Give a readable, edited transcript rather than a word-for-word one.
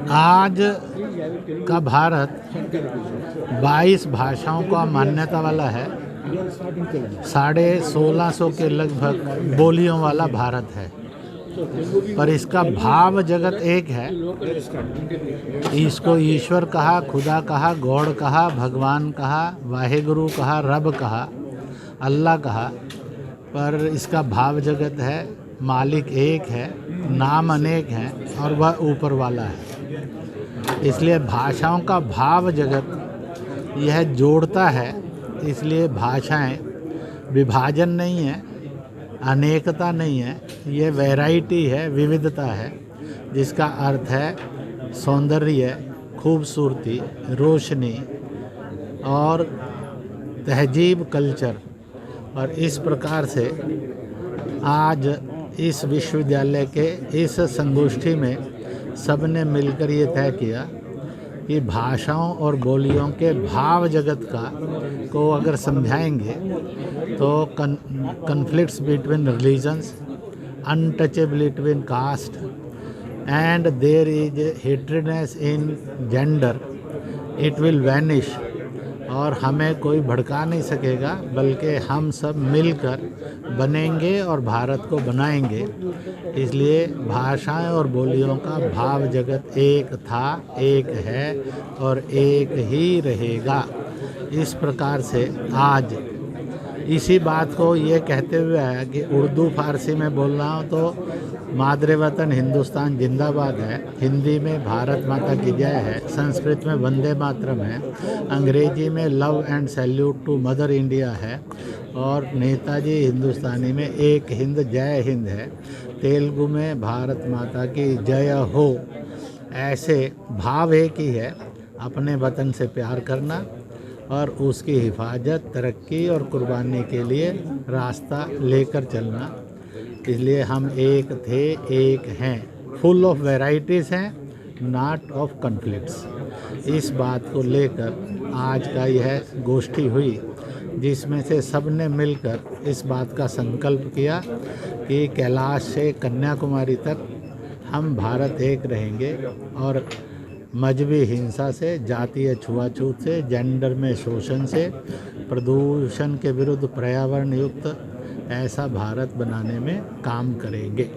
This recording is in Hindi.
आज का भारत 22 भाषाओं का मान्यता वाला है। 1650 के लगभग बोलियों वाला भारत है, पर इसका भाव जगत एक है। इसको ईश्वर कहा, खुदा कहा, गॉड कहा, भगवान कहा, वाहेगुरु कहा, रब कहा, अल्लाह कहा, पर इसका भाव जगत है। मालिक एक है, नाम अनेक हैं और वह ऊपर वाला है। इसलिए भाषाओं का भाव जगत यह जोड़ता है। इसलिए भाषाएं विभाजन नहीं है, अनेकता नहीं है, ये वैरायटी है, विविधता है, जिसका अर्थ है सौंदर्य, खूबसूरती, रोशनी और तहजीब, कल्चर। और इस प्रकार से आज इस विश्वविद्यालय के इस संगोष्ठी में सबने मिलकर ये तय किया कि भाषाओं और बोलियों के भाव जगत को अगर समझाएंगे तो conflicts between religions, untouchability between caste and there is hatredness in gender, it will vanish. और हमें कोई भड़का नहीं सकेगा, बल्कि हम सब मिलकर बनेंगे और भारत को बनाएंगे। इसलिए भाषाएं और बोलियों का भाव जगत एक था, एक है और एक ही रहेगा। इस प्रकार से आज इसी बात को ये कहते हुए है कि उर्दू फारसी में बोल रहा हूँ तो मादरे वतन हिंदुस्तान जिंदाबाद है, हिंदी में भारत माता की जय है, संस्कृत में वंदे मातरम है, अंग्रेजी में love and salute to mother India है और नेताजी हिंदुस्तानी में एक हिंद जय हिंद है, तेलुगु में भारत माता की जय हो। ऐसे भाव एक ही है, अपने वतन से प्यार करना और उसकी हिफाजत, तरक्की और कुर्बानी के लिए रास्ता लेकर चलना। इसलिए हम एक थे, एक हैं, फुल ऑफ वैराइटीज़ हैं, नॉट ऑफ कन्फ्लिक्ट्स। इस बात को लेकर आज का यह गोष्ठी हुई, जिसमें से सब ने मिलकर इस बात का संकल्प किया कि कैलाश से कन्याकुमारी तक हम भारत एक रहेंगे और मजहबी हिंसा से, जातीय छुआछूत से, जेंडर में शोषण से, प्रदूषण के विरुद्ध पर्यावरण युक्त ऐसा भारत बनाने में काम करेंगे।